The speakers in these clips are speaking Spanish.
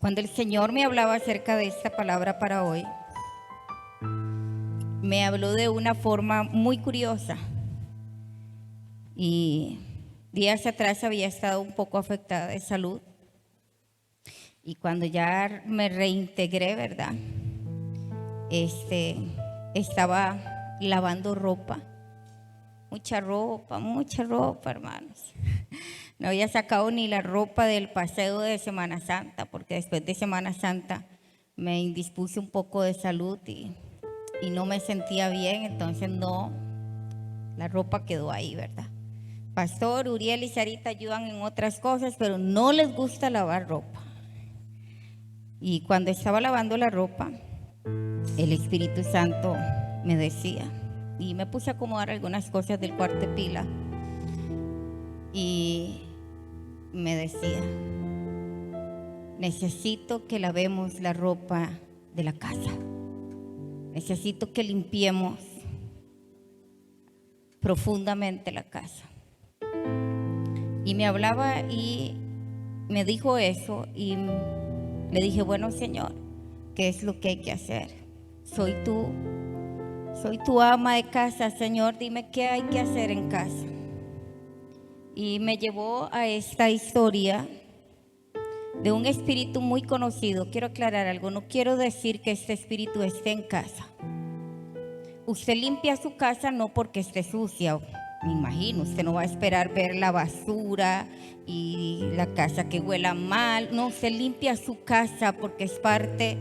Cuando el Señor me hablaba acerca de esta palabra para hoy, me habló de una forma muy curiosa. Y días atrás había estado un poco afectada de salud. Y cuando ya me reintegré, ¿verdad? Estaba lavando ropa. Mucha ropa, hermanos. No había sacado ni la ropa del paseo de Semana Santa, porque después de Semana Santa me indispuse un poco de salud y no me sentía bien, entonces no, la ropa quedó ahí, ¿verdad? Pastor, Uriel y Sarita ayudan en otras cosas, pero no les gusta lavar ropa. Y cuando estaba lavando la ropa, el Espíritu Santo me decía, y me puse a acomodar algunas cosas del cuarto de pila, y me decía, necesito que lavemos la ropa de la casa. Necesito que limpiemos profundamente la casa. Y me hablaba y me dijo eso y le dije, bueno, Señor, ¿qué es lo que hay que hacer? Soy tu ama de casa, Señor, dime qué hay que hacer en casa. Y me llevó a esta historia de un espíritu muy conocido. Quiero aclarar algo, no quiero decir que este espíritu esté en casa. Usted limpia su casa no porque esté sucia, me imagino, usted no va a esperar ver la basura y la casa que huela mal. No, usted limpia su casa porque es parte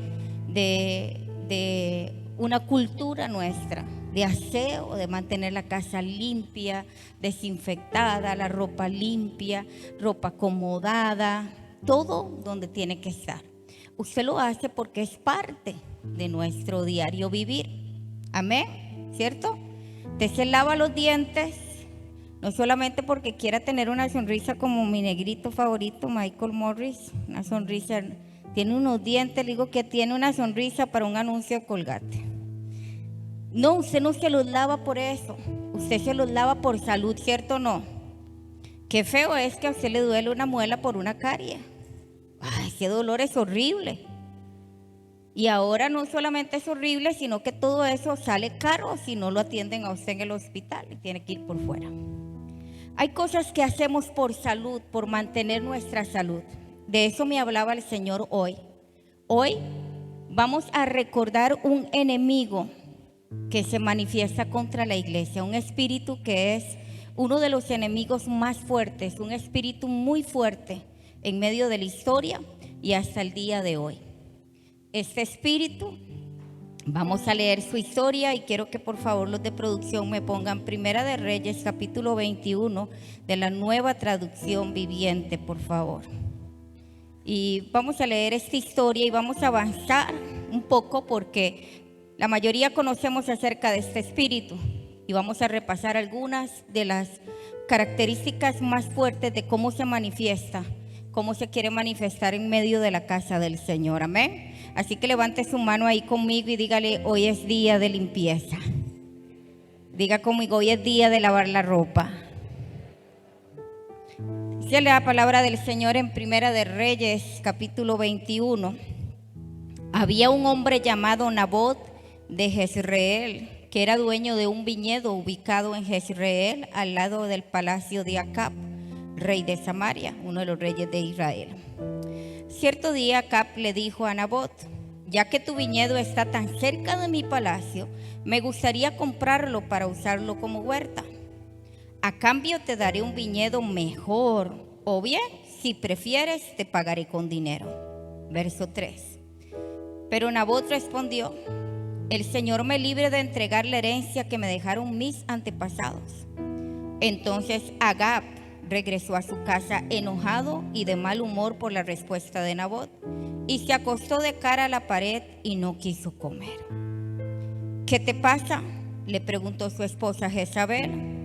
de una cultura nuestra, de aseo, de mantener la casa limpia, desinfectada, la ropa limpia, ropa acomodada, todo donde tiene que estar. Usted lo hace porque es parte de nuestro diario vivir. Amén, ¿cierto? Usted se lava los dientes, no solamente porque quiera tener una sonrisa como mi negrito favorito, Michael Morris, una sonrisa, tiene unos dientes, le digo que tiene una sonrisa para un anuncio de Colgate. No, usted no se los lava por eso, usted se los lava por salud, ¿cierto o no? Qué feo es que a usted le duele una muela por una carie. Ay, ese dolor es horrible. Y ahora no solamente es horrible, sino que todo eso sale caro si no lo atienden a usted en el hospital y tiene que ir por fuera. Hay cosas que hacemos por salud, por mantener nuestra salud. De eso me hablaba el Señor hoy. Hoy vamos a recordar un enemigo que se manifiesta contra la iglesia, un espíritu que es uno de los enemigos más fuertes, un espíritu muy fuerte en medio de la historia y hasta el día de hoy. Este espíritu, vamos a leer su historia y quiero que por favor los de producción me pongan Primera de Reyes, capítulo 21 de la Nueva Traducción Viviente, por favor. Y vamos a leer esta historia y vamos a avanzar un poco porque la mayoría conocemos acerca de este espíritu y vamos a repasar algunas de las características más fuertes de cómo se manifiesta, cómo se quiere manifestar en medio de la casa del Señor. Amén. Así que levante su mano ahí conmigo y dígale, hoy es día de limpieza. Diga conmigo, hoy es día de lavar la ropa. Dice la palabra del Señor en Primera de Reyes, capítulo 21. Había un hombre llamado Nabot de Jezreel, que era dueño de un viñedo ubicado en Jezreel, al lado del palacio de Acab, rey de Samaria, uno de los reyes de Israel. Cierto día Acab le dijo a Nabot, ya que tu viñedo está tan cerca de mi palacio, me gustaría comprarlo para usarlo como huerta. A cambio te daré un viñedo mejor, o bien, si prefieres, te pagaré con dinero. Verso 3. Pero Nabot respondió, el Señor me libre de entregar la herencia que me dejaron mis antepasados. Entonces Acab regresó a su casa enojado y de mal humor por la respuesta de Nabot y se acostó de cara a la pared y no quiso comer. ¿Qué te pasa?, le preguntó su esposa Jezabel.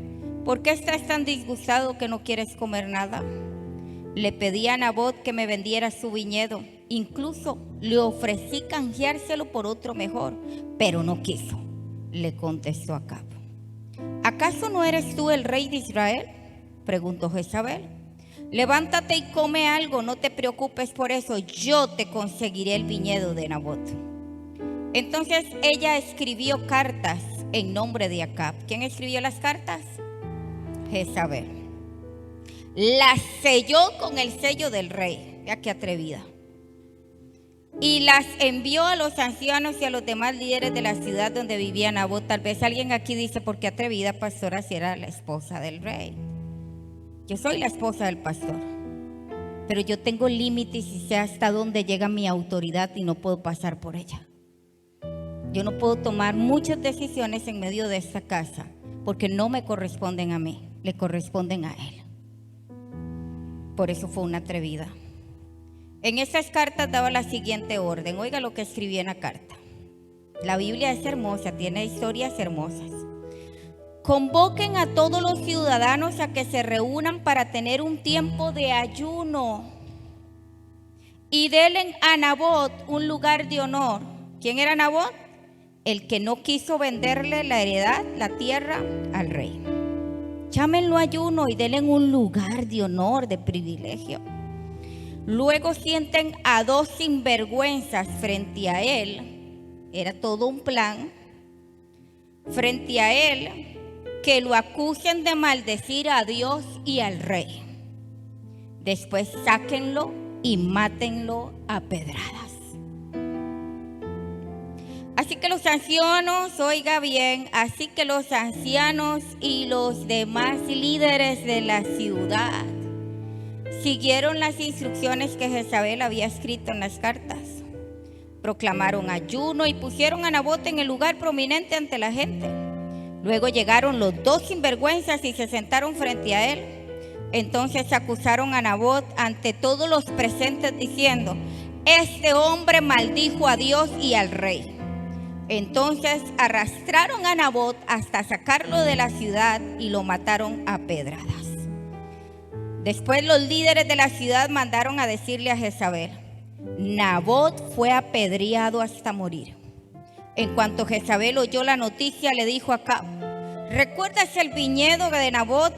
¿Por qué estás tan disgustado que no quieres comer nada? Le pedí a Nabot que me vendiera su viñedo, incluso le ofrecí canjeárselo por otro mejor, pero no quiso, le contestó Acab. ¿Acaso no eres tú el rey de Israel?, preguntó Jezabel. levántate y come algo, no te preocupes por eso, yo te conseguiré el viñedo de Nabot. Entonces ella escribió cartas en nombre de Acab. ¿Quién escribió las cartas? Jezabel. Las selló con el sello del rey. Ya qué atrevida. Y las envió a los ancianos y a los demás líderes de la ciudad donde vivía Nabot. Tal vez alguien aquí dice, ¿por qué atrevida, pastora, si era la esposa del rey? Yo soy la esposa del pastor, pero yo tengo límites y sé hasta dónde llega mi autoridad y no puedo pasar por ella. Yo no puedo tomar muchas decisiones en medio de esta casa porque no me corresponden a mí, le corresponden a él. Por eso fue una atrevida. En esas cartas daba la siguiente orden. Oiga lo que escribí en la carta. La Biblia es hermosa, tiene historias hermosas. Convoquen a todos los ciudadanos a que se reúnan para tener un tiempo de ayuno y denle a Nabot un lugar de honor. ¿Quién era Nabot? El que no quiso venderle la heredad, la tierra, al rey. Llámenlo ayuno y denle un lugar de honor, de privilegio. Luego sienten a 2 sinvergüenzas frente a él. Era todo un plan. Frente a él, que lo acusen de maldecir a Dios y al rey. Después sáquenlo y mátenlo a pedradas. Así que los ancianos, oiga bien, así que los ancianos y los demás líderes de la ciudad siguieron las instrucciones que Jezabel había escrito en las cartas. Proclamaron ayuno y pusieron a Nabot en el lugar prominente ante la gente. Luego llegaron los 2 sinvergüenzas y se sentaron frente a él. Entonces acusaron a Nabot ante todos los presentes diciendo: este hombre maldijo a Dios y al rey. Entonces arrastraron a Nabot hasta sacarlo de la ciudad y lo mataron a pedradas. Después los líderes de la ciudad mandaron a decirle a Jezabel: Nabot fue apedreado hasta morir. En cuanto Jezabel oyó la noticia, le dijo a Acab: ¿recuerdas el viñedo de Nabot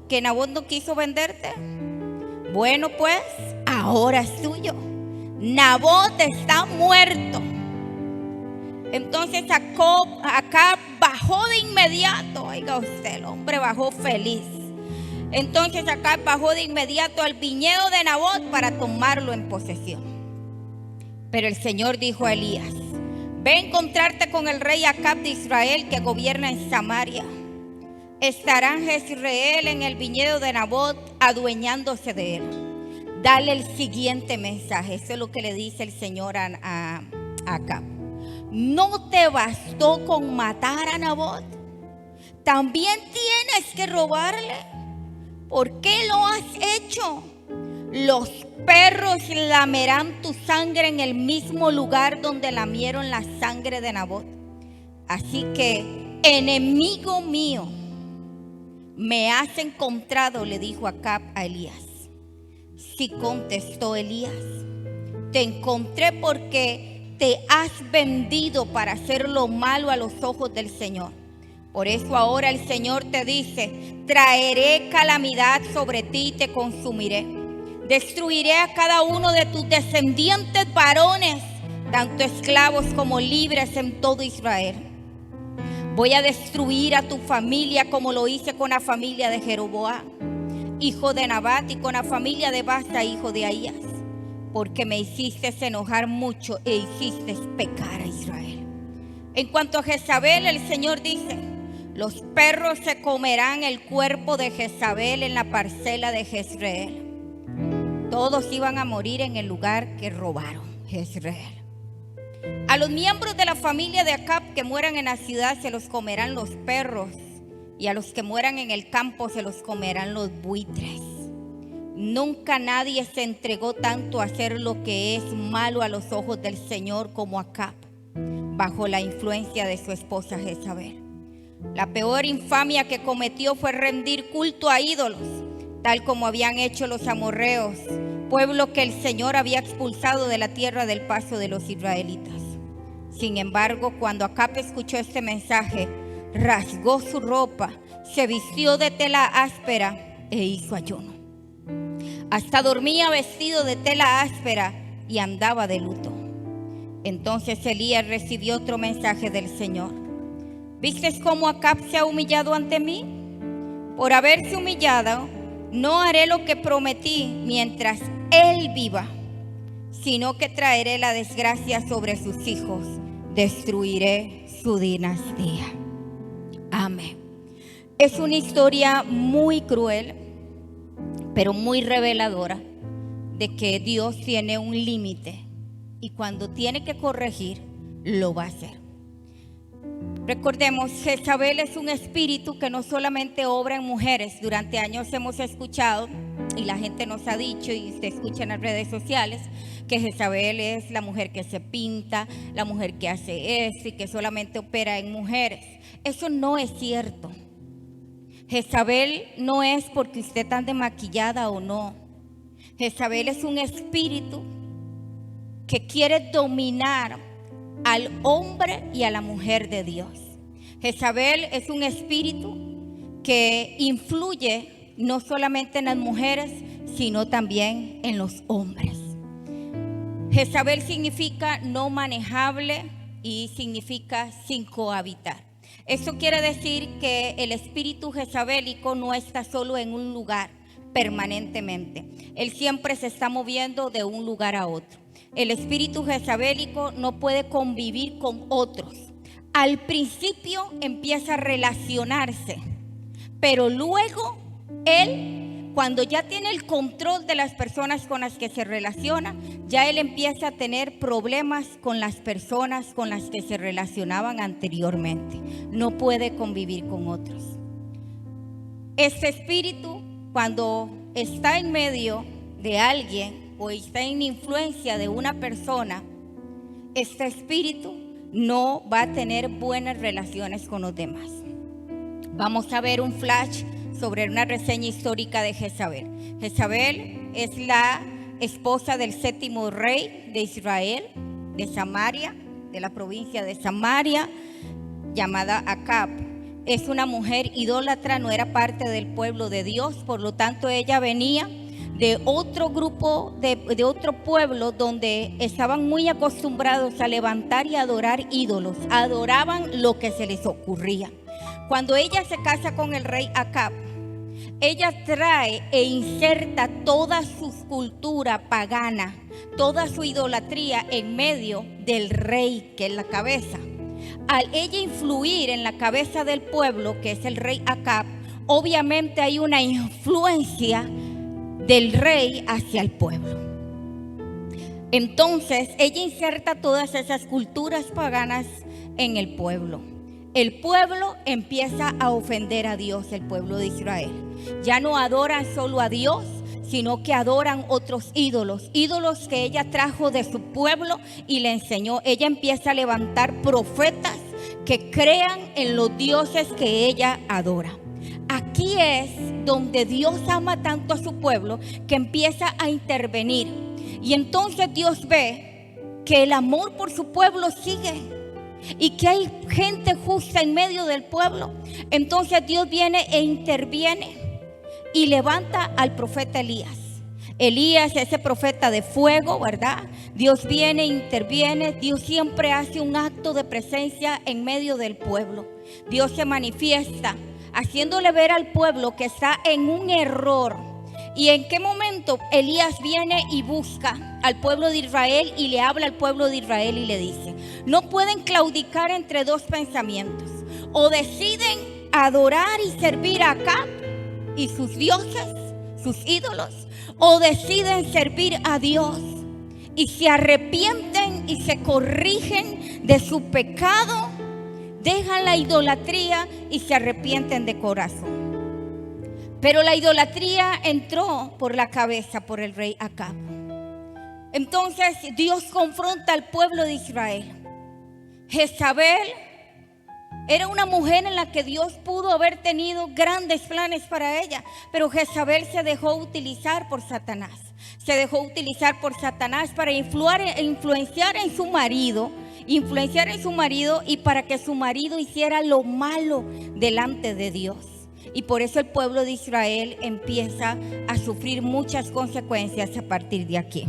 que Nabot no quiso venderte? Bueno, pues ahora es tuyo. Nabot está muerto. Entonces Acab bajó de inmediato. Oiga usted, el hombre bajó feliz. Entonces Acab bajó de inmediato al viñedo de Nabot para tomarlo en posesión. Pero el Señor dijo a Elías: ve a encontrarte con el rey Acab de Israel, que gobierna en Samaria. Estará Jezreel en el viñedo de Nabot, adueñándose de él. Dale el siguiente mensaje. Eso es lo que le dice el Señor a Acab. ¿No te bastó con matar a Nabot? ¿También tienes que robarle? ¿Por qué lo has hecho? Los perros lamerán tu sangre en el mismo lugar donde lamieron la sangre de Nabot. Así que, enemigo mío, me has encontrado, le dijo Acab a Elías. Sí, contestó Elías, te encontré porque te has vendido para hacer lo malo a los ojos del Señor. Por eso ahora el Señor te dice: traeré calamidad sobre ti y te consumiré. Destruiré a cada uno de tus descendientes varones, tanto esclavos como libres en todo Israel. Voy a destruir a tu familia como lo hice con la familia de Jeroboam, hijo de Nabat, y con la familia de Baasa, hijo de Ahías, porque me hiciste enojar mucho e hiciste pecar a Israel. En cuanto a Jezabel, el Señor dice: los perros se comerán el cuerpo de Jezabel en la parcela de Jezreel. Todos iban a morir en el lugar que robaron, Jezreel. A los miembros de la familia de Acab que mueran en la ciudad se los comerán los perros, y a los que mueran en el campo se los comerán los buitres. Nunca nadie se entregó tanto a hacer lo que es malo a los ojos del Señor como Acab, bajo la influencia de su esposa Jezabel. La peor infamia que cometió fue rendir culto a ídolos, tal como habían hecho los amorreos, pueblo que el Señor había expulsado de la tierra del paso de los israelitas. Sin embargo, cuando Acab escuchó este mensaje, rasgó su ropa, se vistió de tela áspera e hizo ayuno. Hasta dormía vestido de tela áspera y andaba de luto. Entonces Elías recibió otro mensaje del Señor. ¿Vistes cómo Acab se ha humillado ante mí? Por haberse humillado, no haré lo que prometí mientras él viva, sino que traeré la desgracia sobre sus hijos, destruiré su dinastía. Amén. Es una historia muy cruel, pero muy reveladora de que Dios tiene un límite y cuando tiene que corregir, lo va a hacer. Recordemos, Jezabel es un espíritu que no solamente obra en mujeres. Durante años hemos escuchado y la gente nos ha dicho, y se escucha en las redes sociales, que Jezabel es la mujer que se pinta, la mujer que hace eso y que solamente opera en mujeres. Eso no es cierto. Jezabel no es porque usted ande maquillada o no. Jezabel es un espíritu que quiere dominar al hombre y a la mujer de Dios. Jezabel es un espíritu que influye no solamente en las mujeres, sino también en los hombres. Jezabel significa no manejable y significa sin cohabitar. Eso quiere decir que el espíritu jezabélico no está solo en un lugar permanentemente. Él siempre se está moviendo de un lugar a otro. El espíritu jezabélico no puede convivir con otros. Al principio empieza a relacionarse, pero luego él, cuando ya tiene el control de las personas con las que se relaciona, ya él empieza a tener problemas con las personas con las que se relacionaban anteriormente. No puede convivir con otros. Este espíritu, cuando está en medio de alguien o está en influencia de una persona, este espíritu no va a tener buenas relaciones con los demás. Vamos a ver un flash sobre una reseña histórica de Jezabel. Jezabel es la esposa del 7º rey de Israel, de Samaria, de la provincia de Samaria, llamada Acab. Es una mujer idólatra, no era parte del pueblo de Dios, por lo tanto ella venía de otro grupo, de otro pueblo donde estaban muy acostumbrados a levantar y adorar ídolos. Adoraban lo que se les ocurría. Cuando ella se casa con el rey Acab, ella trae e inserta toda su cultura pagana, toda su idolatría en medio del rey, que es la cabeza. Al ella influir en la cabeza del pueblo, que es el rey Acab, obviamente hay una influencia del rey hacia el pueblo. Entonces ella inserta todas esas culturas paganas en el pueblo. El pueblo empieza a ofender a Dios, el pueblo de Israel. Ya no adoran solo a Dios, sino que adoran otros ídolos, ídolos que ella trajo de su pueblo y le enseñó. Ella empieza a levantar profetas que crean en los dioses que ella adora. Aquí es donde Dios ama tanto a su pueblo que empieza a intervenir. Y entonces Dios ve que el amor por su pueblo sigue y que hay gente justa en medio del pueblo. Entonces Dios viene e interviene y levanta al profeta Elías. Elías, ese profeta de fuego, ¿verdad? Dios viene e interviene. Dios siempre hace un acto de presencia en medio del pueblo. Dios se manifiesta haciéndole ver al pueblo que está en un error. ¿Y en qué momento Elías viene y busca al pueblo de Israel y le habla al pueblo de Israel y le dice: no pueden claudicar entre dos pensamientos. O deciden adorar y servir a Acab y sus dioses, sus ídolos, o deciden servir a Dios y se arrepienten y se corrigen de su pecado, dejan la idolatría y se arrepienten de corazón. Pero la idolatría entró por la cabeza, por el rey Acab. Entonces Dios confronta al pueblo de Israel. Jezabel era una mujer en la que Dios pudo haber tenido grandes planes para ella, pero Jezabel se dejó utilizar por Satanás. Se dejó utilizar por Satanás para influenciar en su marido y para que su marido hiciera lo malo delante de Dios. Y por eso el pueblo de Israel empieza a sufrir muchas consecuencias a partir de aquí.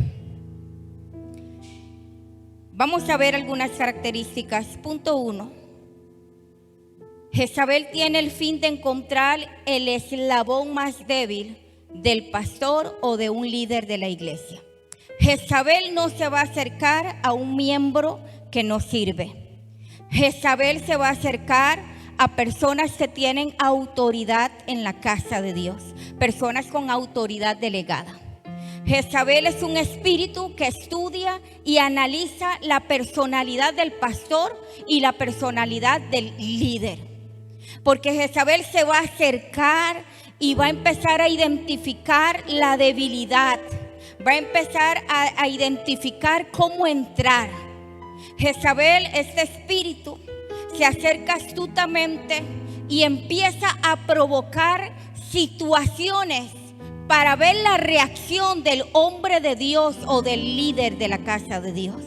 Vamos a ver algunas características. Punto 1. Jezabel tiene el fin de encontrar el eslabón más débil del pastor o de un líder de la iglesia. Jezabel no se va a acercar a un miembro que no sirve. Jezabel se va a acercar a personas que tienen autoridad en la casa de Dios, personas con autoridad delegada. Jezabel es un espíritu que estudia y analiza la personalidad del pastor y la personalidad del líder. Porque Jezabel se va a acercar y va a empezar a identificar la debilidad. Va a empezar a identificar cómo entrar. Jezabel, este espíritu, se acerca astutamente y empieza a provocar situaciones para ver la reacción del hombre de Dios o del líder de la casa de Dios.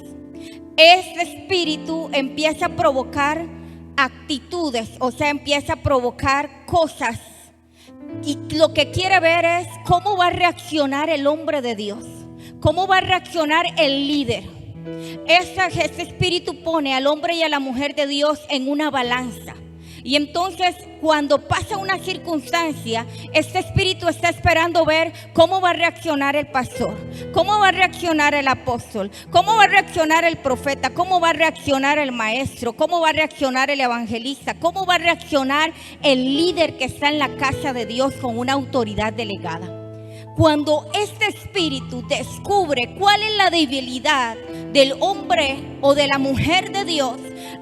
Este espíritu empieza a provocar actitudes, o sea, empieza a provocar cosas. Y lo que quiere ver es cómo va a reaccionar el hombre de Dios, cómo va a reaccionar el líder. Este espíritu pone al hombre y a la mujer de Dios en una balanza. Y entonces cuando pasa una circunstancia, este espíritu está esperando ver cómo va a reaccionar el pastor, cómo va a reaccionar el apóstol, cómo va a reaccionar el profeta, cómo va a reaccionar el maestro, cómo va a reaccionar el evangelista, cómo va a reaccionar el líder que está en la casa de Dios con una autoridad delegada. Cuando este espíritu descubre cuál es la debilidad del hombre o de la mujer de Dios,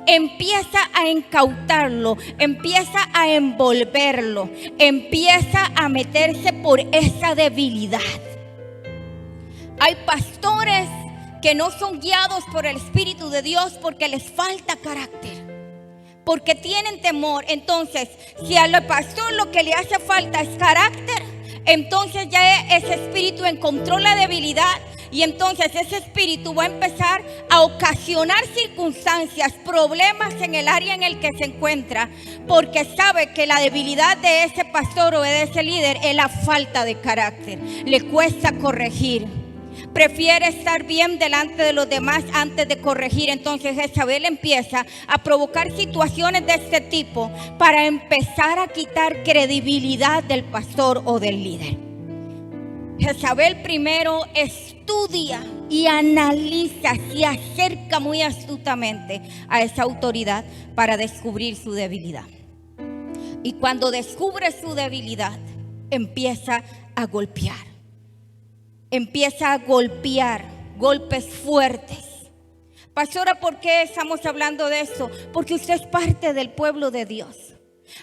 empieza a incautarlo, empieza a envolverlo, empieza a meterse por esa debilidad. Hay pastores que no son guiados por el Espíritu de Dios porque les falta carácter, porque tienen temor. Entonces, si al pastor lo que le hace falta es carácter, entonces ya ese espíritu encontró la debilidad y entonces ese espíritu va a empezar a ocasionar circunstancias, problemas en el área en el que se encuentra, porque sabe que la debilidad de ese pastor o de ese líder es la falta de carácter. Le cuesta corregir. Prefiere estar bien delante de los demás antes de corregir. Entonces Jezabel empieza a provocar situaciones de este tipo para empezar a quitar credibilidad del pastor o del líder. Jezabel primero estudia y analiza, se acerca muy astutamente a esa autoridad para descubrir su debilidad. Y cuando descubre su debilidad, empieza a golpear. Empieza a golpear, golpes fuertes. Pastora, ¿por qué estamos hablando de eso? Porque usted es parte del pueblo de Dios.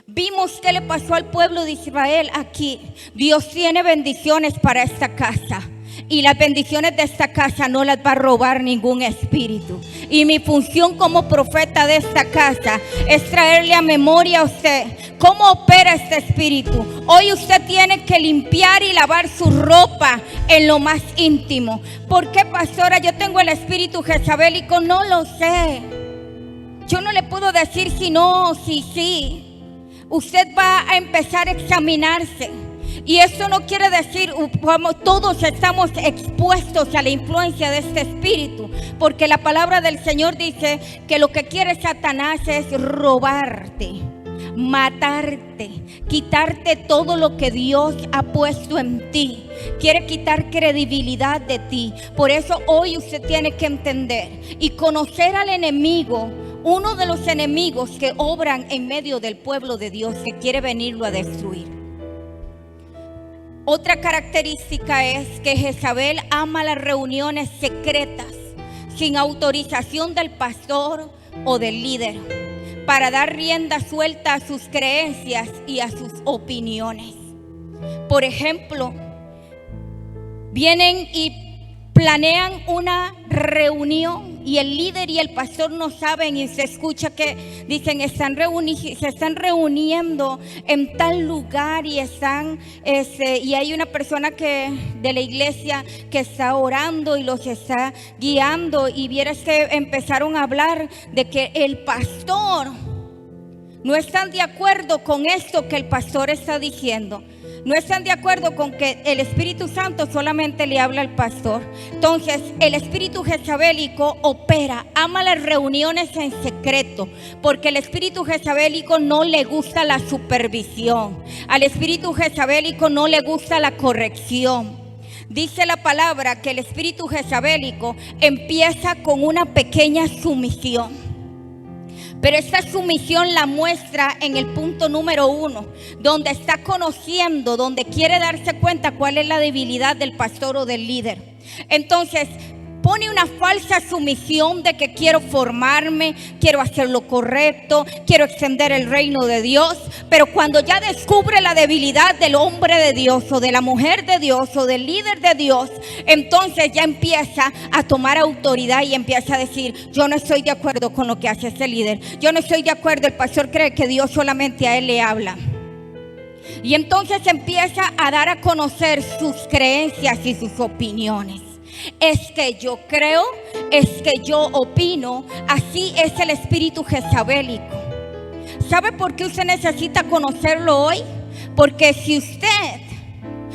Vimos qué le pasó al pueblo de Israel aquí. Dios tiene bendiciones para esta casa. Y las bendiciones de esta casa no las va a robar ningún espíritu. Y mi función como profeta de esta casa es traerle a memoria a usted cómo opera este espíritu. Hoy usted tiene que limpiar y lavar su ropa en lo más íntimo. ¿Por qué, pastora? Yo tengo el espíritu jezabélico. No lo sé. Yo no le puedo decir si no, si sí. Usted va a empezar a examinarse. Y eso no quiere decir, todos estamos expuestos a la influencia de este espíritu, porque la palabra del Señor dice que lo que quiere Satanás es robarte, matarte, quitarte todo lo que Dios ha puesto en ti. Quiere quitar credibilidad de ti. Por eso hoy usted tiene que entender y conocer al enemigo. Uno de los enemigos que obran en medio del pueblo de Dios, que quiere venirlo a destruir. Otra característica es que Jezabel ama las reuniones secretas sin autorización del pastor o del líder, para dar rienda suelta a sus creencias y a sus opiniones. Por ejemplo, vienen y planean una reunión y el líder y el pastor no saben, y se escucha que dicen se están reuniendo en tal lugar y y hay una persona de la iglesia que está orando y los está guiando, y vieras que empezaron a hablar de que el pastor No están de acuerdo con esto que el pastor está diciendo. No están de acuerdo con que el Espíritu Santo solamente le habla al pastor. Entonces el espíritu jezabélico opera, ama las reuniones en secreto, porque el espíritu jezabélico no le gusta la supervisión. Al espíritu jezabélico no le gusta la corrección. Dice la palabra que el espíritu jezabélico empieza con una pequeña sumisión. Pero esta sumisión la muestra en el punto número 1, donde está conociendo, donde quiere darse cuenta cuál es la debilidad del pastor o del líder. Entonces pone una falsa sumisión de que quiero formarme, quiero hacer lo correcto, quiero extender el reino de Dios. Pero cuando ya descubre la debilidad del hombre de Dios o de la mujer de Dios o del líder de Dios, entonces ya empieza a tomar autoridad y empieza a decir: yo no estoy de acuerdo con lo que hace este líder, yo no estoy de acuerdo, el pastor cree que Dios solamente a él le habla. Y entonces empieza a dar a conocer sus creencias y sus opiniones. Es que yo creo, es que yo opino. Así es el espíritu jezabélico. ¿Sabe por qué usted necesita conocerlo hoy? Porque si usted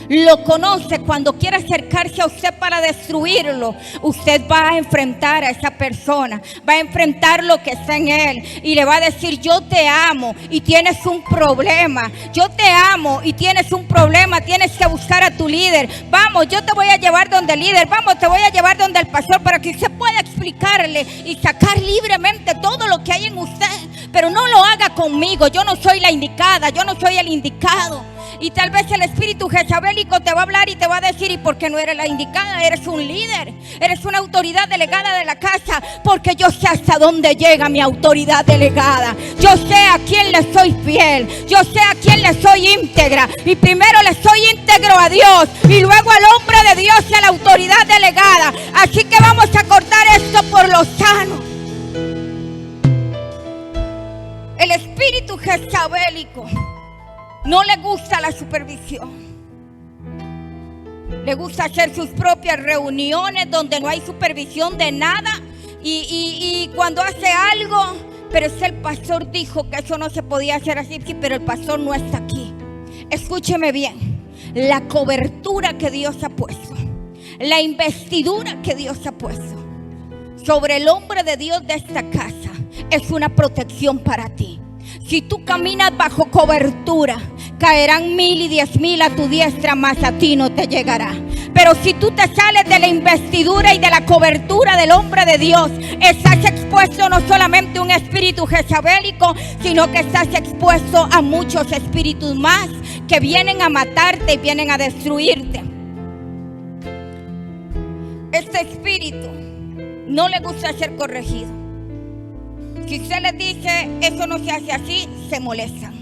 lo conoce, cuando quiere acercarse a usted para destruirlo, usted va a enfrentar a esa persona, va a enfrentar lo que está en él y le va a decir: yo te amo y tienes un problema, yo te amo y tienes un problema, tienes que buscar a tu líder. Vamos, yo te voy a llevar donde el líder, vamos, te voy a llevar donde el pastor, para que usted pueda explicarle y sacar libremente todo lo que hay en usted. Pero no lo haga conmigo, yo no soy la indicada, yo no soy el indicado. Y tal vez el espíritu jezabélico te va a hablar y te va a decir: ¿y por qué no eres la indicada? Eres un líder, eres una autoridad delegada de la casa. Porque yo sé hasta dónde llega mi autoridad delegada. Yo sé a quién le soy fiel, yo sé a quién le soy íntegra. Y primero le soy íntegro a Dios y luego al hombre de Dios y a la autoridad delegada. Así que vamos a cortar esto por lo sano. El espíritu jezabélico no le gusta la supervisión. Le gusta hacer sus propias reuniones donde no hay supervisión de nada. Y cuando hace algo: pero es el pastor dijo que eso no se podía hacer así. Sí, pero el pastor no está aquí. Escúcheme bien. La cobertura que Dios ha puesto, la investidura que Dios ha puesto sobre el hombre de Dios de esta casa, es una protección para ti. Si tú caminas bajo cobertura, caerán 1000 y 10,000 a tu diestra, mas a ti no te llegará. Pero si tú te sales de la investidura y de la cobertura del hombre de Dios, estás expuesto no solamente a un espíritu jezabélico, sino que estás expuesto a muchos espíritus más que vienen a matarte y vienen a destruirte. Este espíritu no le gusta ser corregido. Si usted les dice: eso no se hace así, se molestan.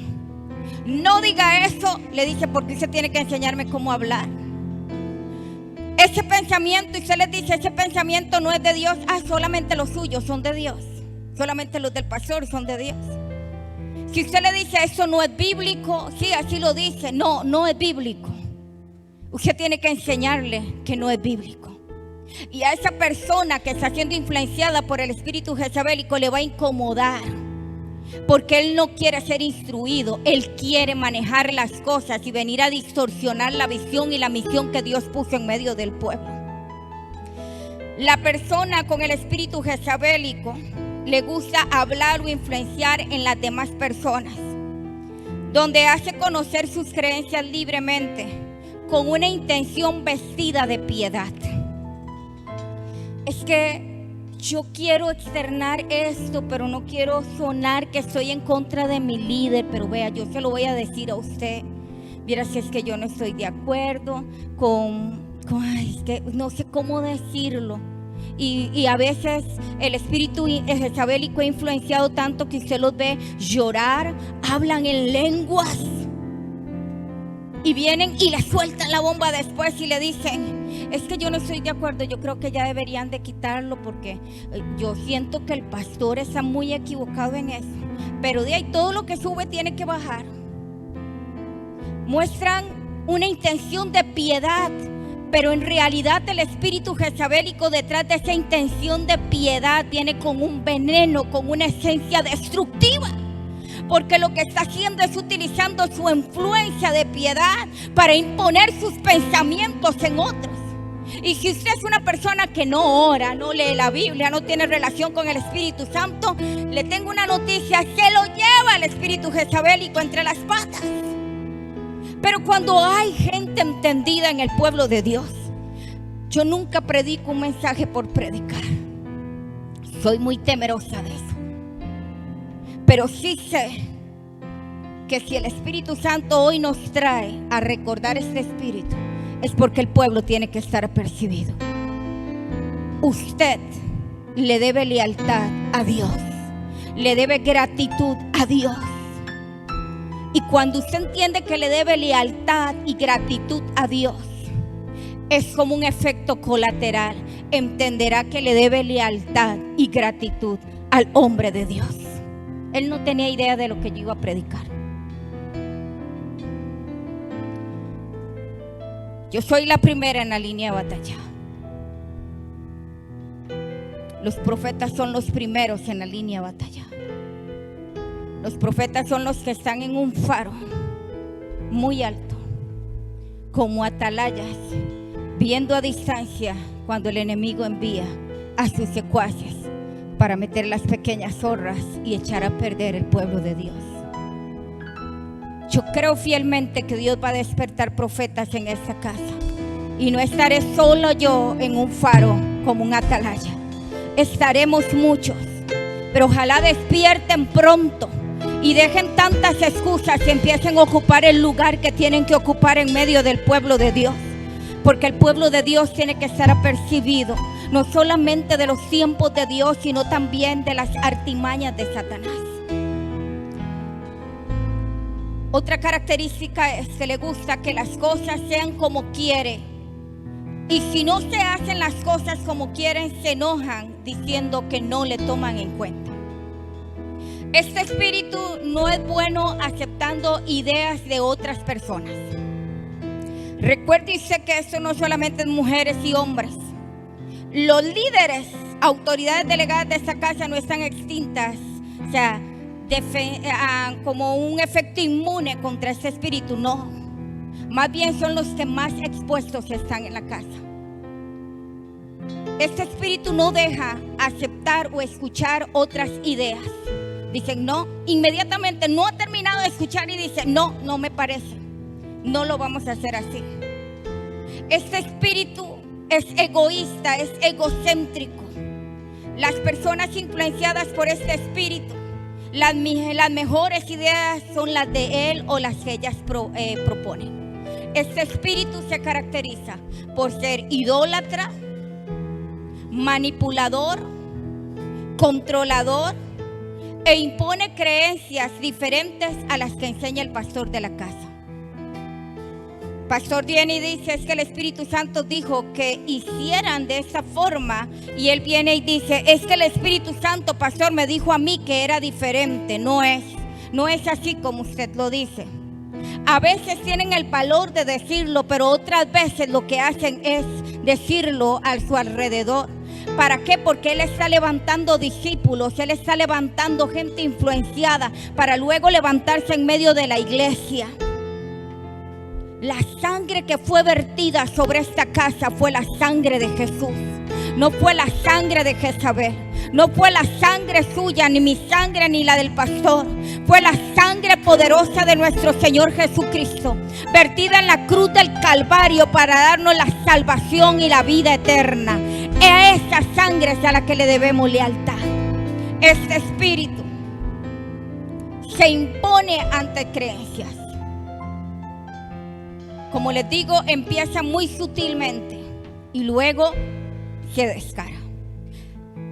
No diga eso, le dice, porque usted tiene que enseñarme cómo hablar. Ese pensamiento, y usted les dice: ese pensamiento no es de Dios. Solamente los suyos son de Dios. Solamente los del pastor son de Dios. Si usted le dice: eso no es bíblico, sí, así lo dice. No, no es bíblico. Usted tiene que enseñarle que no es bíblico. Y a esa persona que está siendo influenciada por el espíritu jezabélico le va a incomodar, porque él no quiere ser instruido. Él quiere manejar las cosas y venir a distorsionar la visión y la misión que Dios puso en medio del pueblo. La persona con el espíritu jezabélico le gusta hablar o influenciar en las demás personas, donde hace conocer sus creencias libremente con una intención vestida de piedad. Es que yo quiero externar esto, pero no quiero sonar que estoy en contra de mi líder. Pero vea, yo se lo voy a decir a usted. Mira, si es que yo no estoy de acuerdo es que no sé cómo decirlo. Y a veces el espíritu jezabélico ha influenciado tanto que usted los ve llorar, hablan en lenguas. Y vienen y le sueltan la bomba después y le dicen: es que yo no estoy de acuerdo, yo creo que ya deberían de quitarlo, porque yo siento que el pastor está muy equivocado en eso. Pero de ahí todo lo que sube tiene que bajar. Muestran una intención de piedad, pero en realidad el espíritu jezabélico detrás de esa intención de piedad viene con un veneno, con una esencia destructiva. porque lo que está haciendo es utilizando su influencia de piedad para imponer sus pensamientos en otros. Y si usted es una persona que no ora, no lee la Biblia, no tiene relación con el Espíritu Santo, le tengo una noticia: se lo lleva el espíritu jezabelico entre las patas. Pero cuando hay gente entendida en el pueblo de Dios, yo nunca predico un mensaje por predicar. Soy muy temerosa de eso. Pero sí sé que si el Espíritu Santo hoy nos trae a recordar este espíritu, es porque el pueblo tiene que estar apercibido. Usted le debe lealtad a Dios, le debe gratitud a Dios. Y cuando usted entiende que le debe lealtad y gratitud a Dios, es como un efecto colateral. Entenderá que le debe lealtad y gratitud al hombre de Dios. Él no tenía idea de lo que yo iba a predicar. Yo soy la primera en la línea de batalla. Los profetas son los primeros en la línea de batalla. Los profetas son los que están en un faro muy alto, como atalayas, viendo a distancia cuando el enemigo envía a sus secuaces para meter las pequeñas zorras y echar a perder el pueblo de Dios. Yo creo fielmente que Dios va a despertar profetas en esta casa, y no estaré solo yo en un faro como un atalaya. Estaremos muchos, pero ojalá despierten pronto y dejen tantas excusas y empiecen a ocupar el lugar que tienen que ocupar en medio del pueblo de Dios. Porque el pueblo de Dios tiene que estar apercibido, no solamente de los tiempos de Dios, sino también de las artimañas de Satanás. Otra característica es que le gusta que las cosas sean como quiere. Y si no se hacen las cosas como quieren, se enojan diciendo que no le toman en cuenta. Este espíritu no es bueno aceptando ideas de otras personas. Recuerde que esto no solamente es mujeres y hombres. Los líderes, autoridades delegadas de esta casa no están extintas, o sea, como un efecto inmune contra este espíritu, no. Más bien son los que más expuestos están en la casa. Este espíritu no deja aceptar o escuchar otras ideas. Dicen no, inmediatamente no ha terminado de escuchar y dice no, no me parece, no lo vamos a hacer así. Este espíritu es egoísta, es egocéntrico. Las personas influenciadas por este espíritu, las mejores ideas son las de él o las que ellas proponen. Este espíritu se caracteriza por ser idólatra, manipulador, controlador, e impone creencias diferentes a las que enseña el pastor de la casa. Pastor Jenny dice: es que el Espíritu Santo dijo que hicieran de esa forma, y él viene y dice: es que el Espíritu Santo, pastor, me dijo a mí que era diferente. No es así como usted lo dice. A veces tienen el valor de decirlo, pero otras veces lo que hacen es decirlo a su alrededor. ¿Para qué? Porque Él está levantando discípulos, Él está levantando gente influenciada para luego levantarse en medio de la iglesia. La sangre que fue vertida sobre esta casa fue la sangre de Jesús. No fue la sangre de Jezabel, no fue la sangre suya, ni mi sangre, ni la del pastor. Fue la sangre poderosa de nuestro Señor Jesucristo, vertida en la cruz del Calvario para darnos la salvación y la vida eterna. A esa sangre es a la que le debemos lealtad. Este espíritu se impone ante creencias. Como les digo, empieza muy sutilmente y luego se descara.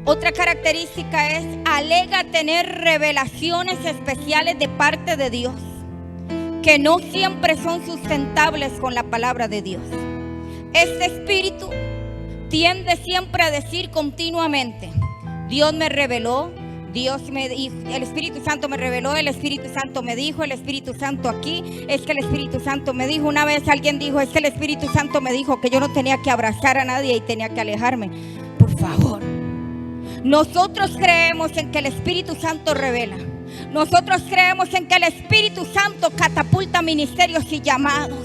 Otra característica es: alega tener revelaciones especiales de parte de Dios, que no siempre son sustentables con la palabra de Dios. Este espíritu tiende siempre a decir continuamente: Dios me reveló, Dios me dijo, el Espíritu Santo me reveló, el Espíritu Santo me dijo, el Espíritu Santo aquí, es que el Espíritu Santo me dijo. Una vez alguien dijo: es que el Espíritu Santo me dijo que yo no tenía que abrazar a nadie y tenía que alejarme. Por favor, nosotros creemos en que el Espíritu Santo revela. Nosotros creemos en que el Espíritu Santo catapulta ministerios y llamados.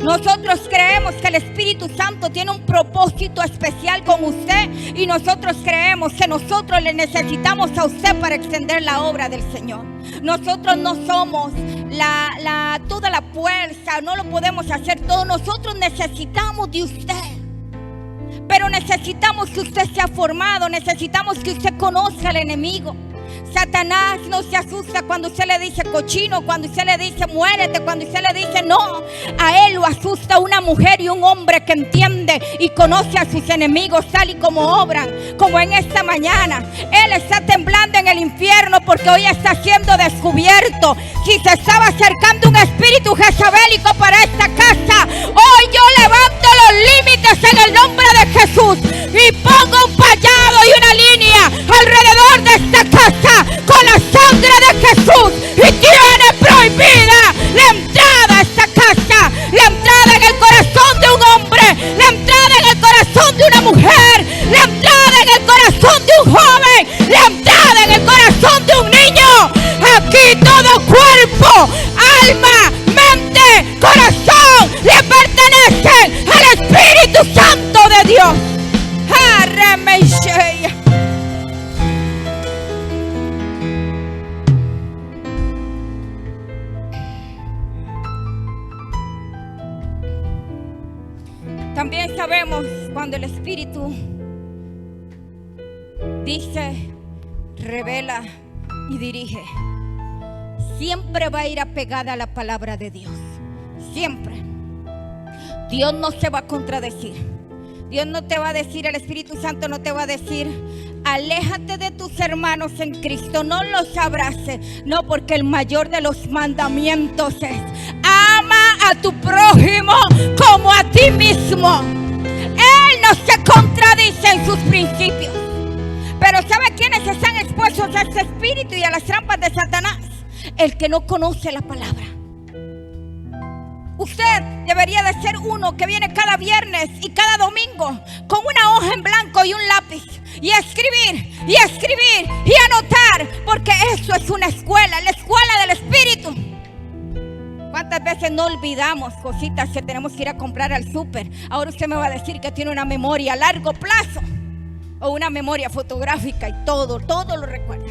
Nosotros creemos que el Espíritu Santo tiene un propósito especial con usted, y nosotros creemos que nosotros le necesitamos a usted para extender la obra del Señor. Nosotros no somos toda la fuerza, no lo podemos hacer todo. Nosotros necesitamos de usted, pero necesitamos que usted sea formado, necesitamos que usted conozca al enemigo. Satanás no se asusta cuando usted le dice cochino, cuando usted le dice muérete, cuando usted le dice no. A él lo asusta una mujer y un hombre que entiende y conoce a sus enemigos tal y como obran, como en esta mañana. Él está temblando en el infierno porque hoy está siendo descubierto. Si se estaba acercando un espíritu jezabélico para esta casa, hoy yo levanto los límites en el nombre de Jesús y pongo un vallado y una línea alrededor de esta casa con la sangre de Jesús, y tiene prohibida la entrada a esta casa, la entrada en el corazón de un hombre, la entrada en el corazón de una mujer, la entrada en el corazón de un joven, la entrada en el corazón de un niño. Aquí todo cuerpo, alma, mente, corazón le pertenecen al Espíritu Santo de Dios. También sabemos cuando el Espíritu dice, revela y dirige, siempre va a ir apegada a la palabra de Dios. Siempre. Dios no se va a contradecir. Dios no te va a decir, el Espíritu Santo no te va a decir, aléjate de tus hermanos en Cristo, no los abraces. No, porque el mayor de los mandamientos es, ama a tu prójimo como a ti mismo. Él no se contradice en sus principios. Pero ¿sabe quiénes están expuestos a este espíritu y a las trampas de Satanás? El que no conoce la palabra. Usted debería de ser uno que viene cada viernes y cada domingo con una hoja en blanco y un lápiz, y escribir y escribir y anotar, porque eso es una escuela, la escuela del Espíritu. ¿Cuántas veces no olvidamos cositas que tenemos que ir a comprar al súper? Ahora usted me va a decir que tiene una memoria a largo plazo o una memoria fotográfica y todo lo recuerda.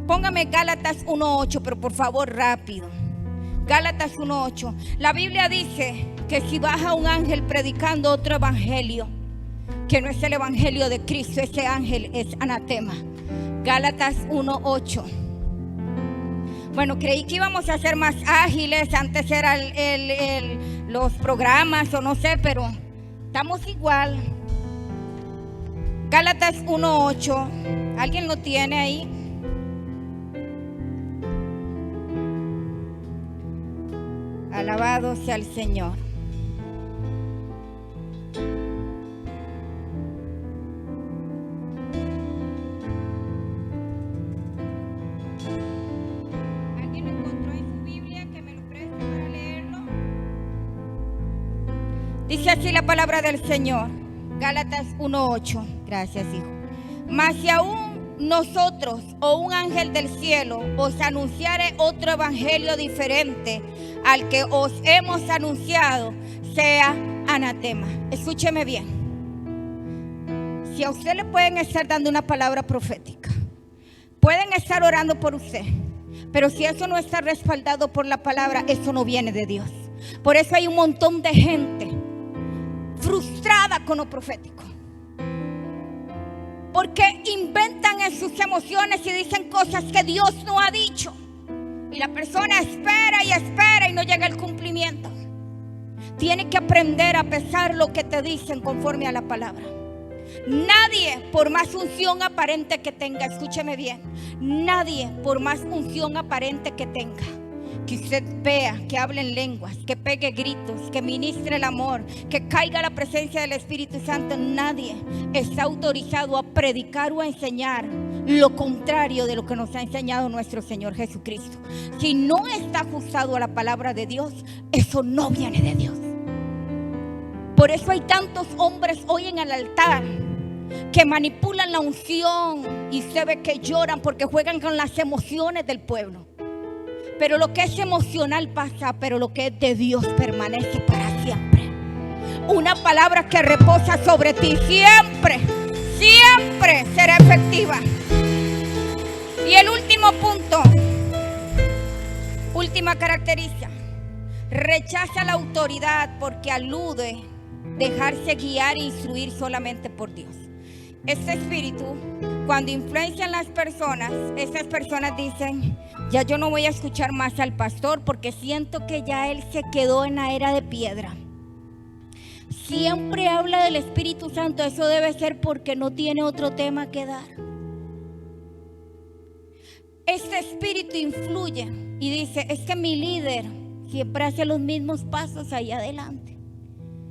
Póngame Gálatas 1:8, pero por favor rápido. Gálatas 1:8. La Biblia dice que si baja un ángel predicando otro evangelio, que no es el evangelio de Cristo, ese ángel es anatema. Gálatas 1:8. Bueno, creí que íbamos a ser más ágiles. Antes eran los programas o no sé, pero estamos igual. Gálatas 1:8. ¿Alguien lo tiene ahí? Alabado sea el Señor. ¿Alguien lo encontró en su Biblia que me lo preste para leerlo? Dice así la palabra del Señor. Gálatas 1:8. Gracias, hijo. Mas si aún nosotros o un ángel del cielo os anunciare otro evangelio diferente al que os hemos anunciado, sea anatema. Escúcheme bien. Si a usted le pueden estar dando una palabra profética, pueden estar orando por usted, pero si eso no está respaldado por la palabra, eso no viene de Dios. Por eso hay un montón de gente frustrada con lo profético, porque inventan en sus emociones y dicen cosas que Dios no ha dicho, y la persona espera y no llega el cumplimiento. Tiene que aprender a pesar lo que te dicen conforme a la palabra. Nadie, por más unción aparente que tenga, escúcheme bien, nadie, por más unción aparente que tenga, que usted vea, que hable en lenguas, que pegue gritos, que ministre el amor, que caiga la presencia del Espíritu Santo, nadie está autorizado a predicar o a enseñar lo contrario de lo que nos ha enseñado nuestro Señor Jesucristo. Si no está ajustado a la palabra de Dios, eso no viene de Dios. Por eso hay tantos hombres hoy en el altar que manipulan la unción y usted ve que lloran porque juegan con las emociones del pueblo. Pero lo que es emocional pasa, pero lo que es de Dios permanece para siempre. Una palabra que reposa sobre ti siempre, siempre será efectiva. Y el último punto, última característica: rechaza la autoridad porque alude dejarse guiar e instruir solamente por Dios. Este espíritu, cuando influencian las personas, estas personas dicen: ya yo no voy a escuchar más al pastor porque siento que ya él se quedó en la era de piedra. Siempre habla del Espíritu Santo. Eso debe ser porque no tiene otro tema que dar. Este espíritu influye y dice: es que mi líder siempre hace los mismos pasos ahí adelante.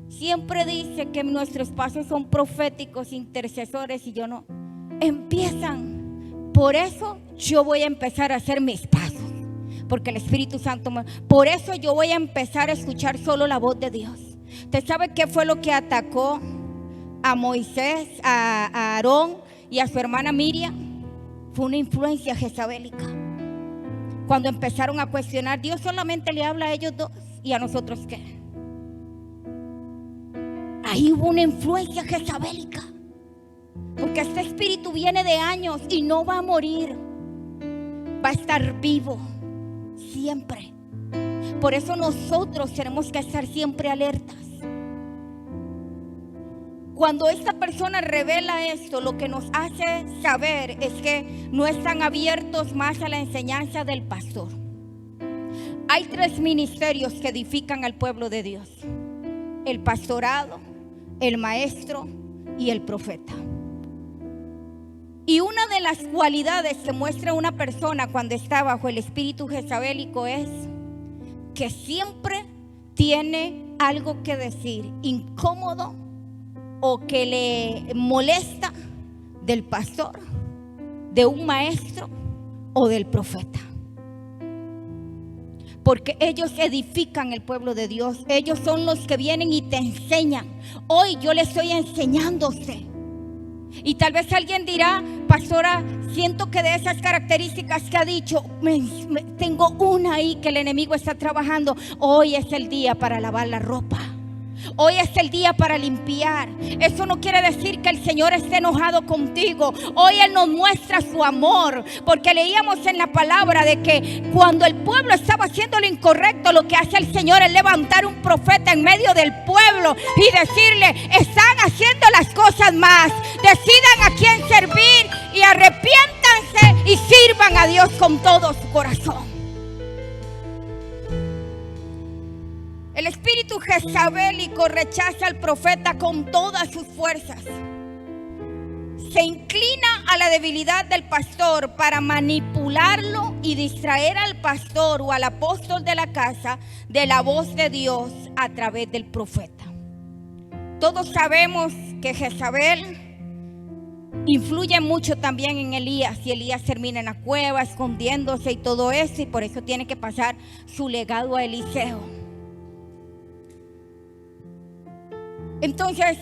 Siempre dice que nuestros pasos son proféticos, intercesores, y yo no. Empiezan. Por eso yo voy a empezar a hacer mis pasos, porque el Espíritu Santo por eso yo voy a empezar a escuchar solo la voz de Dios. ¿Usted sabe qué fue lo que atacó a Moisés, a Aarón y a su hermana Miriam? Fue una influencia jezabélica. Cuando empezaron a cuestionar, Dios solamente le habla a ellos dos, ¿y a nosotros qué? Ahí hubo una influencia jezabélica, porque este espíritu viene de años y no va a morir, va a estar vivo siempre. Por eso nosotros tenemos que estar siempre alertas. Cuando esta persona revela esto, lo que nos hace saber es que no están abiertos más a la enseñanza del pastor. Hay 3 ministerios que edifican al pueblo de Dios: el pastorado, el maestro y el profeta. Y una de las cualidades que muestra una persona cuando está bajo el espíritu jezabélico es que siempre tiene algo que decir incómodo o que le molesta del pastor, de un maestro o del profeta. Porque ellos edifican el pueblo de Dios. Ellos son los que vienen y te enseñan. Hoy yo le estoy enseñando a usted. Y tal vez alguien dirá: pastora, siento que de esas características que ha dicho, tengo una ahí que el enemigo está trabajando. Hoy es el día para lavar la ropa. Hoy es el día para limpiar. Eso no quiere decir que el Señor esté enojado contigo. Hoy Él nos muestra su amor, porque leíamos en la palabra de que cuando el pueblo estaba haciendo lo incorrecto, lo que hace el Señor es levantar un profeta en medio del pueblo y decirle: están haciendo las cosas más, decidan a quién servir y arrepiéntanse y sirvan a Dios con todo su corazón. El espíritu jezabélico rechaza al profeta con todas sus fuerzas. Se inclina a la debilidad del pastor para manipularlo y distraer al pastor o al apóstol de la casa de la voz de Dios a través del profeta. Todos sabemos que Jezabel influye mucho también en Elías, y Elías termina en la cueva escondiéndose y todo eso, y por eso tiene que pasar su legado a Eliseo. Entonces,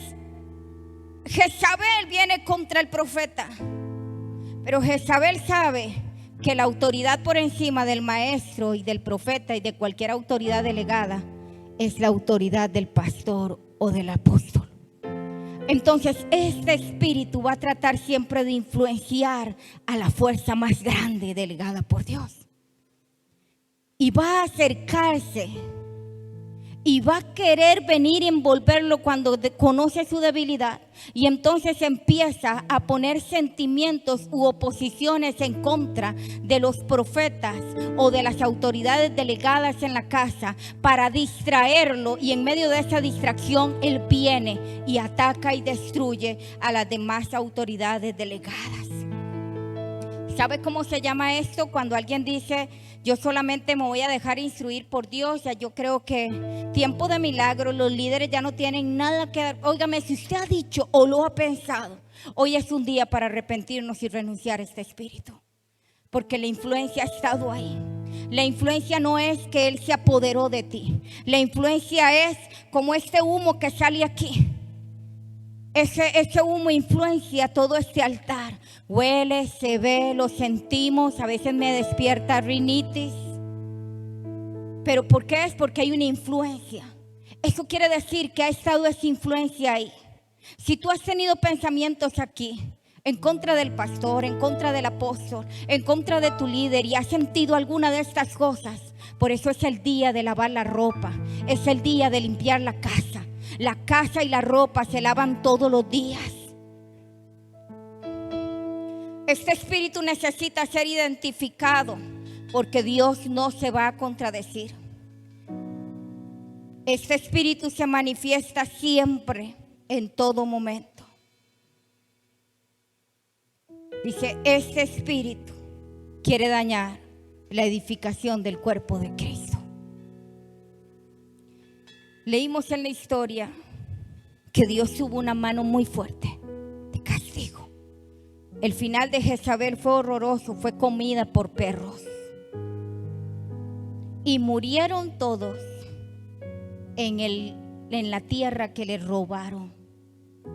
Jezabel viene contra el profeta, pero Jezabel sabe que la autoridad por encima del maestro y del profeta y de cualquier autoridad delegada es la autoridad del pastor o del apóstol. Entonces, este espíritu va a tratar siempre de influenciar a la fuerza más grande delegada por Dios, y va a acercarse y va a querer venir y envolverlo cuando conoce su debilidad. Y entonces empieza a poner sentimientos u oposiciones en contra de los profetas o de las autoridades delegadas en la casa para distraerlo. Y en medio de esa distracción, él viene y ataca y destruye a las demás autoridades delegadas. ¿Sabe cómo se llama esto? Cuando alguien dice: yo solamente me voy a dejar instruir por Dios. Ya yo creo que tiempo de milagro, los líderes ya no tienen nada que dar. Óigame, si usted ha dicho o lo ha pensado, hoy es un día para arrepentirnos y renunciar a este espíritu, porque la influencia ha estado ahí. La influencia no es que él se apoderó de ti. La influencia es como este humo que sale aquí. Ese humo influencia todo este altar. Huele, se ve, lo sentimos. A veces me despierta rinitis. ¿Pero por qué? Es porque hay una influencia. Eso quiere decir que ha estado esa influencia ahí. Si tú has tenido pensamientos aquí en contra del pastor, en contra del apóstol, en contra de tu líder, y has sentido alguna de estas cosas, por eso es el día de lavar la ropa. Es el día de limpiar la casa. La casa y la ropa se lavan todos los días. Este espíritu necesita ser identificado, porque Dios no se va a contradecir. Este espíritu se manifiesta siempre, en todo momento. Dice, este espíritu quiere dañar la edificación del cuerpo de Cristo. Leímos en la historia que Dios tuvo una mano muy fuerte de castigo. El final de Jezabel fue horroroso, fue comida por perros. Y murieron todos en la tierra que le robaron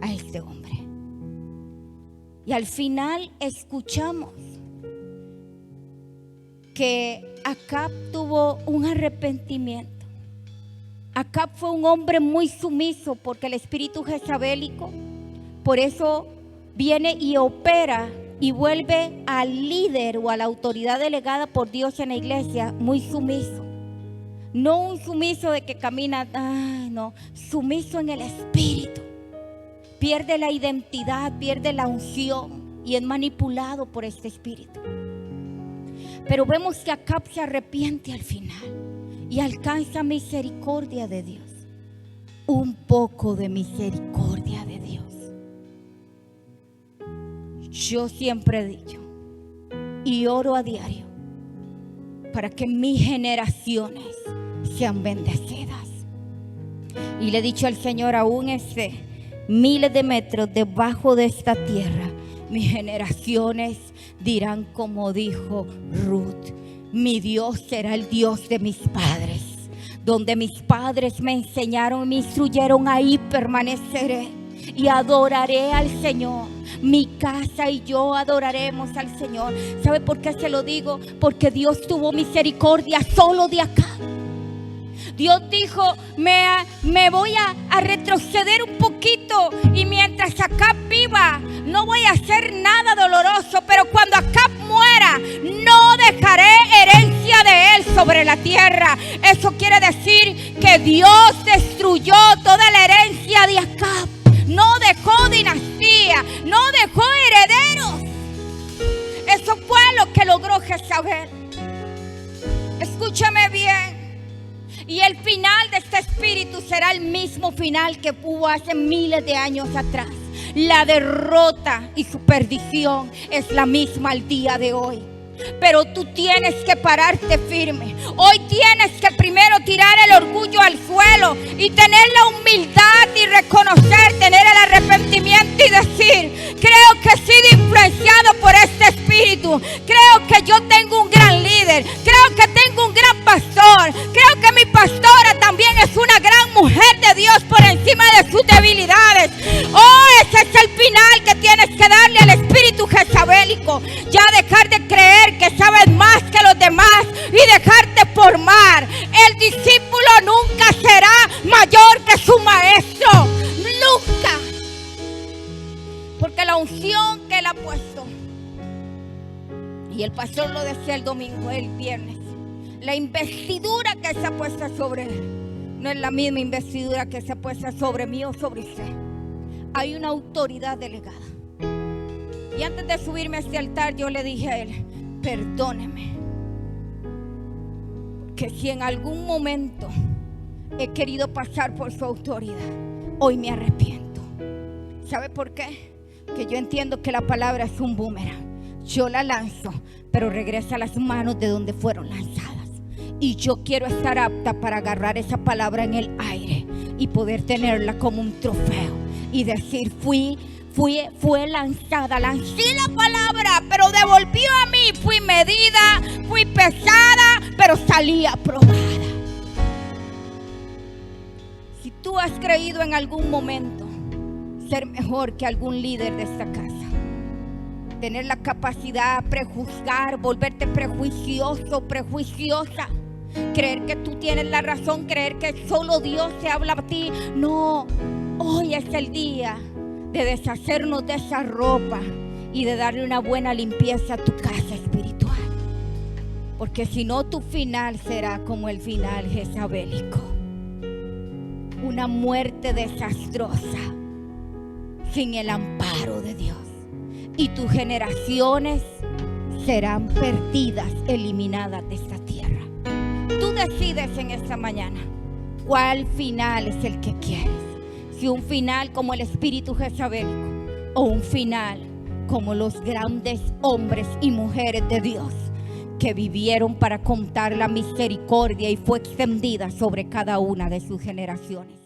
a este hombre. Y al final escuchamos que Acab tuvo un arrepentimiento. Acab fue un hombre muy sumiso, porque el espíritu jezabélico, por eso viene y opera y vuelve al líder o a la autoridad delegada por Dios en la iglesia muy sumiso. No un sumiso de que camina, no, sumiso en el espíritu. Pierde la identidad, pierde la unción y es manipulado por este espíritu. Pero vemos que Acab se arrepiente al final y alcanza misericordia de Dios. Un poco de misericordia de Dios. Yo siempre he dicho y oro a diario para que mis generaciones sean bendecidas. Y le he dicho al Señor, aún miles de metros debajo de esta tierra, mis generaciones dirán como dijo Ruth: mi Dios será el Dios de mis padres. Donde mis padres me enseñaron, me instruyeron, ahí permaneceré y adoraré al Señor. Mi casa y yo adoraremos al Señor. ¿Sabe por qué se lo digo? Porque Dios tuvo misericordia solo de acá. Dios dijo, me voy a retroceder un poquito, y mientras Acab viva no voy a hacer nada doloroso, pero cuando Acab muera no dejaré herencia de él sobre la tierra. Eso quiere decir que Dios destruyó toda la herencia de Acab. No dejó dinastía, no dejó herederos. Eso fue lo que logró Jezabel. Escúchame bien. Y el final de este espíritu será el mismo final que hubo hace miles de años atrás. La derrota y su perdición es la misma al día de hoy. Pero tú tienes que pararte firme. Hoy tienes que primero tirar el orgullo al suelo y tener la humildad y reconocer, tener el arrepentimiento y decir: creo que he sido influenciado por este espíritu. Creo que yo tengo un gran líder. Creo que tengo un gran pastor. Creo que mi pastora también es una gran mujer de Dios por encima de sus debilidades. Oh, ese es el final que tienes que darle al espíritu jezabélico. Ya dejar de creer que sabes más que los demás y dejarte formar. El discípulo nunca será mayor que su maestro. Nunca. Porque la unción que él ha puesto, y el pastor lo decía el domingo, el viernes, la investidura que se ha puesto sobre él no es la misma investidura que se ha puesto sobre mí o sobre usted. Hay una autoridad delegada. Y antes de subirme a este altar, yo le dije a él: perdóneme, que si en algún momento he querido pasar por su autoridad, hoy me arrepiento. ¿Sabe por qué? Que yo entiendo que la palabra es un boomerang. Yo la lanzo, pero regresa a las manos de donde fueron lanzadas. Y yo quiero estar apta para agarrar esa palabra en el aire y poder tenerla como un trofeo y decir: fue lanzada, lancé la palabra, pero devolvió a mí. Fui medida, fui pesada, pero salí aprobada. Si tú has creído en algún momento, ser mejor que algún líder de esta casa. Tener la capacidad de prejuzgar, volverte prejuicioso, prejuiciosa. Creer que tú tienes la razón, creer que solo Dios te habla a ti. No, hoy es el día de deshacernos de esa ropa y de darle una buena limpieza a tu casa espiritual. Porque si no, tu final será como el final jezabélico. Una muerte desastrosa sin el amparo de Dios. Y tus generaciones serán perdidas, eliminadas de esta tierra. Tú decides en esta mañana cuál final es el que quieres. Si un final como el espíritu jezabélico o un final como los grandes hombres y mujeres de Dios que vivieron para contar la misericordia y fue extendida sobre cada una de sus generaciones.